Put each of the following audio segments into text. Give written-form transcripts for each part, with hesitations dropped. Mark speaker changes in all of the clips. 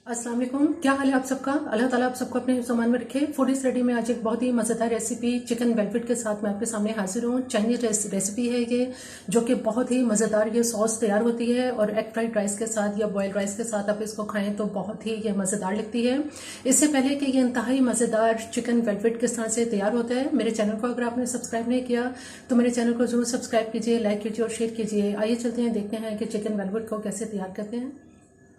Speaker 1: अस्सलाम वालेकुम। क्या हाल है आप सबका? अल्लाह ताला आप सबको अपने सामान में रखे। फूड इज रेडी में आज एक बहुत ही मज़ेदार रेसिपी चिकन वेलवेट के साथ मैं आपके सामने हाजिर हूँ। चाइनीज रेसिपी है ये, जो कि बहुत ही मज़ेदार ये सॉस तैयार होती है और एग फ्राइड राइस के साथ या बॉयल्ड राइस के साथ आप इसको खाएं तो बहुत ही ये मज़ेदार लगती है। इससे पहले कि ये इंतहाई मज़ेदार चिकन वेलवेट किस तरह से तैयार होता है, मेरे चैनल को अगर आपने सब्सक्राइब नहीं किया तो मेरे चैनल को जरूर सब्सक्राइब कीजिए, लाइक कीजिए और शेयर कीजिए। आइए चलते हैं, देखते हैं कि चिकन वेलवेट को कैसे तैयार करते हैं।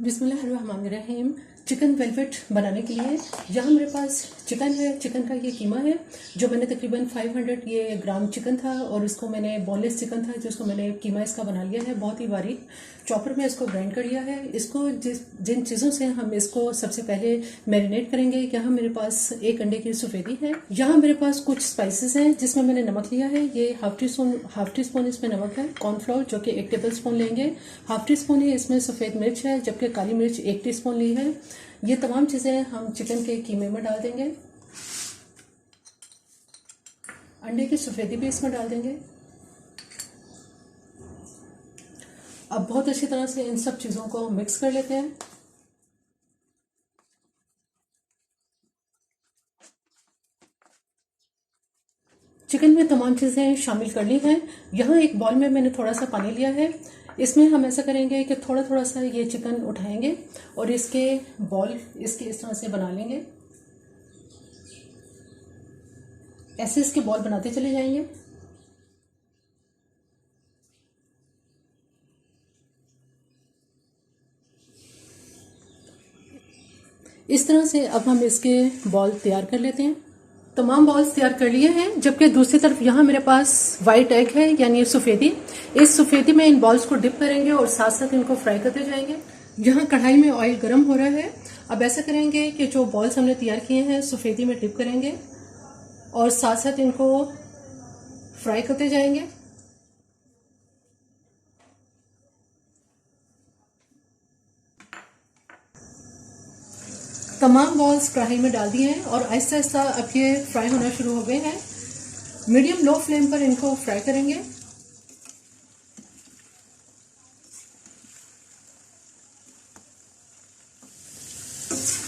Speaker 1: बिस्मिल्लाहिर्रहमानिर्रहीम। चिकन वेलवेट बनाने के लिए यहाँ मेरे पास चिकन है। चिकन का ये कीमा है जो मैंने तकरीबन 500 ये ग्राम चिकन था और इसको मैंने बोनलेस चिकन था जिसको मैंने कीमा इसका बना लिया है। बहुत ही बारीक चॉपर में इसको ग्राइंड कर लिया है। इसको जिन चीज़ों से हम इसको सबसे पहले मैरिनेट करेंगे, यहाँ मेरे पास एक अंडे की सफ़ेदी है। यहाँ मेरे पास कुछ स्पाइसेस हैं जिसमें मैंने नमक लिया है। ये हाफ टी स्पून इसमें नमक है। कॉर्नफ्लोर जो कि 1 टेबल स्पून लेंगे। हाफ टी स्पून ही इसमें सफ़ेद मिर्च है, जबकि काली मिर्च 1 टीस्पून ली है। ये तमाम चीज़ें हम चिकन के कीमे में डाल देंगे। अंडे की सफ़ेदी भी इसमें डाल देंगे। अब बहुत अच्छी तरह से इन सब चीज़ों को मिक्स कर लेते हैं। चिकन में तमाम चीज़ें शामिल कर ली हैं। यहाँ एक बॉल में मैंने थोड़ा सा पानी लिया है। इसमें हम ऐसा करेंगे कि थोड़ा थोड़ा सा ये चिकन उठाएंगे और इसके बॉल इसके इस तरह से बना लेंगे। ऐसे इसके बॉल बनाते चले जाएंगे। इस तरह से अब हम इसके बॉल तैयार कर लेते हैं। तमाम बॉल्स तैयार कर लिए हैं, जबकि दूसरी तरफ यहाँ मेरे पास वाइट एग है यानी सफ़ेदी। इस सफ़ेदी में इन बॉल्स को डिप करेंगे और साथ साथ इनको फ्राई करते जाएंगे। यहाँ कढ़ाई में ऑयल गर्म हो रहा है। अब ऐसा करेंगे कि जो बॉल्स हमने तैयार किए हैं सफ़ेदी में डिप करेंगे और साथ साथ इनको फ्राई करते जाएंगे। तमाम बॉल्स कढ़ाई में डाल दिए हैं और आहिस्ता आहिस्ता अब ये फ्राई होना शुरू हो गए हैं। मीडियम लो फ्लेम पर इनको फ्राई करेंगे।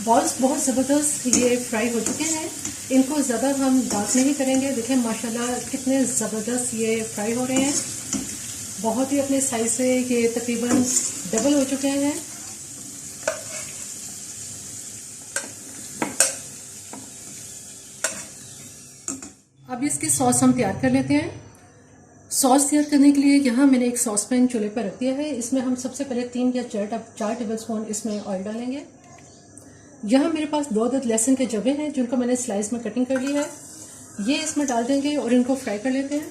Speaker 1: बॉल्स बहुत ज़बरदस्त ये फ्राई हो चुके हैं। इनको ज़्यादा हम डार्क नहीं करेंगे। देखें माशाल्लाह कितने ज़बरदस्त ये फ्राई हो रहे हैं। बहुत ही अपने साइज से ये तकरीबन डबल हो चुके हैं। अब इसकी सॉस हम तैयार कर लेते हैं। सॉस तैयार करने के लिए यहाँ मैंने एक सॉस पैन चूल्हे पर रख दिया है। इसमें हम सबसे पहले 3 या 4 टेबल स्पून इसमें ऑयल डालेंगे। यहाँ मेरे पास 2 अदद लहसुन के जवे हैं जिनको मैंने स्लाइस में कटिंग कर ली है। ये इसमें डाल देंगे और इनको फ्राई कर लेते हैं।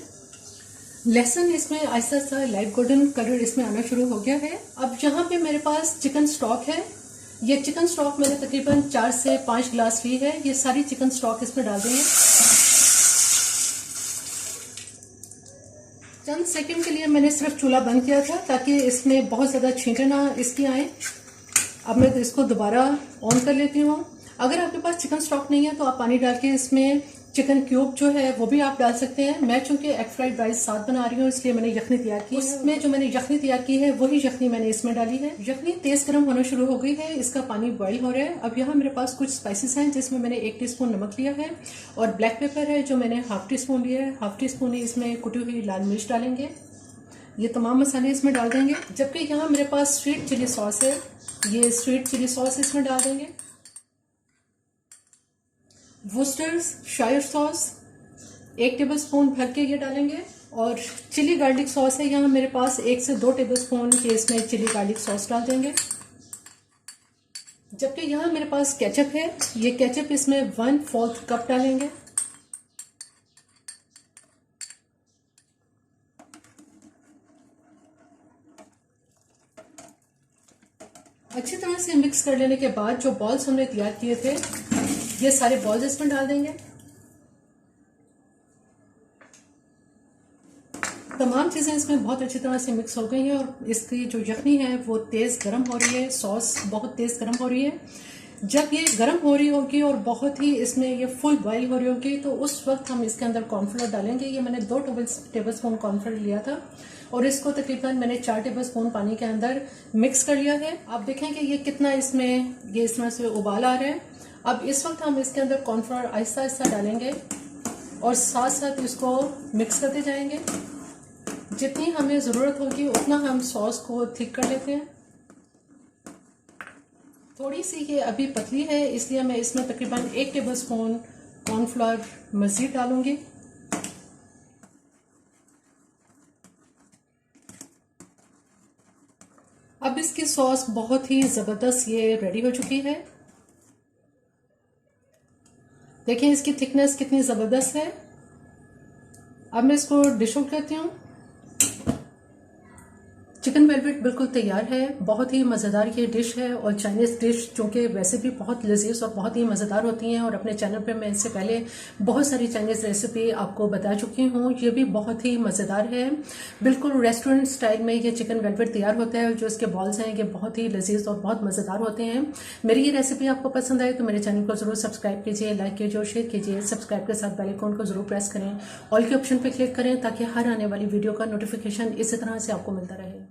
Speaker 1: लहसुन इसमें Aahista Aahista light golden colour इसमें आना शुरू हो गया है। अब यहाँ पे मेरे पास चिकन स्टॉक है। ये चिकन स्टॉक मैंने तकरीबन 4 से 5 गिलास ली है। ये सारी चिकन स्टॉक इसमें डाल देंगे। चंद सेकंड के लिए मैंने सिर्फ चूल्हा बंद किया था ताकि इसमें बहुत ज़्यादा छींटे ना इसकी आए। अब मैं इसको दोबारा ऑन कर लेती हूँ। अगर आपके पास चिकन स्टॉक नहीं है तो आप पानी डाल के इसमें चिकन क्यूब जो है वो भी आप डाल सकते हैं। मैं चूंकि एग फ्राइड राइस साथ बना रही हूँ इसलिए मैंने यखनी तैयार की है। उसमें जो मैंने यखनी तैयार की है वही यखनी मैंने इसमें डाली है। यखनी तेज गर्म होना शुरू हो गई है, इसका पानी बॉईल हो रहा है। अब यहाँ मेरे पास कुछ स्पाइसेस हैं जिसमें मैंने 1 टीस्पून नमक लिया है और ब्लैक पेपर है जो मैंने हाफ टी स्पून लिया है। हाफ टी स्पून ही इसमें कुटी हुई लाल मिर्च डालेंगे। ये तमाम मसाले इसमें डाल देंगे। जबकि यहाँ मेरे पास स्वीट चिली सॉस है, ये स्वीट चिली सॉस इसमें डाल देंगे। वुस्टरशायर सॉस 1 टेबल स्पून भर के ये डालेंगे और चिली गार्लिक सॉस है यहाँ मेरे पास 1 से 2 टेबल स्पून के इसमें चिली गार्लिक सॉस डाल देंगे। जबकि यहाँ मेरे पास केचप है, ये केचप इसमें 1/4 कप डालेंगे। अच्छी तरह से मिक्स कर लेने के बाद जो बॉल्स हमने तैयार किए थे ये सारे बॉल्स इसमें डाल देंगे। तमाम चीज़ें इसमें बहुत अच्छी तरह से मिक्स हो गई हैं और इसकी जो यखनी है वो तेज़ गर्म हो रही है। सॉस बहुत तेज़ गर्म हो रही है। जब ये गर्म हो रही होगी और बहुत ही इसमें ये फुल बॉईल हो रही होगी तो उस वक्त हम इसके अंदर कॉर्नफ्लोर डालेंगे। ये मैंने 2 टेबलस्पून कॉर्नफ्लोर लिया था और इसको तकरीबन मैंने 4 टेबलस्पून पानी के अंदर मिक्स कर लिया है। आप देखेंगे ये कितना इसमें से उबाल आ रहा है। अब इस वक्त हम इसके अंदर कॉर्नफ्लोर आहिस्ता आहिस्ता डालेंगे और साथ साथ इसको मिक्स करते जाएंगे। जितनी हमें ज़रूरत होगी उतना हम सॉस को थिक कर लेते हैं। थोड़ी सी ये अभी पतली है इसलिए मैं इसमें तकरीबन 1 टेबलस्पून कॉर्नफ्लोर मज़ीद डालूंगी। अब इसकी सॉस बहुत ही ज़बरदस्त ये रेडी हो चुकी है। देखिए इसकी थिकनेस कितनी ज़बरदस्त है। अब मैं इसको डिश आउट करती हूँ। चिकन वेलवेट बिल्कुल तैयार है। बहुत ही मज़ेदार ये डिश है और चाइनीज़ डिश जो कि वैसे भी बहुत लजीज और बहुत ही मज़ेदार होती हैं और अपने चैनल पे मैं इससे पहले बहुत सारी चाइनीज़ रेसिपी आपको बता चुकी हूँ। ये भी बहुत ही मज़ेदार है। बिल्कुल रेस्टोरेंट स्टाइल में ये चिकन वेलवेट तैयार होता है। जो इसके बॉल्स हैं ये बहुत ही लजीज और बहुत मज़ेदार होते हैं। मेरी ये रेसिपी आपको पसंद आए तो मेरे चैनल को ज़रूर सब्सक्राइब कीजिए, लाइक कीजिए और शेयर कीजिए। सब्सक्राइब के साथ बेल आइकन को ज़रूर प्रेस करें, ऑल के ऑप्शन पर क्लिक करें ताकि हर आने वाली वीडियो का नोटिफिकेशन इसी तरह से आपको मिलता रहे।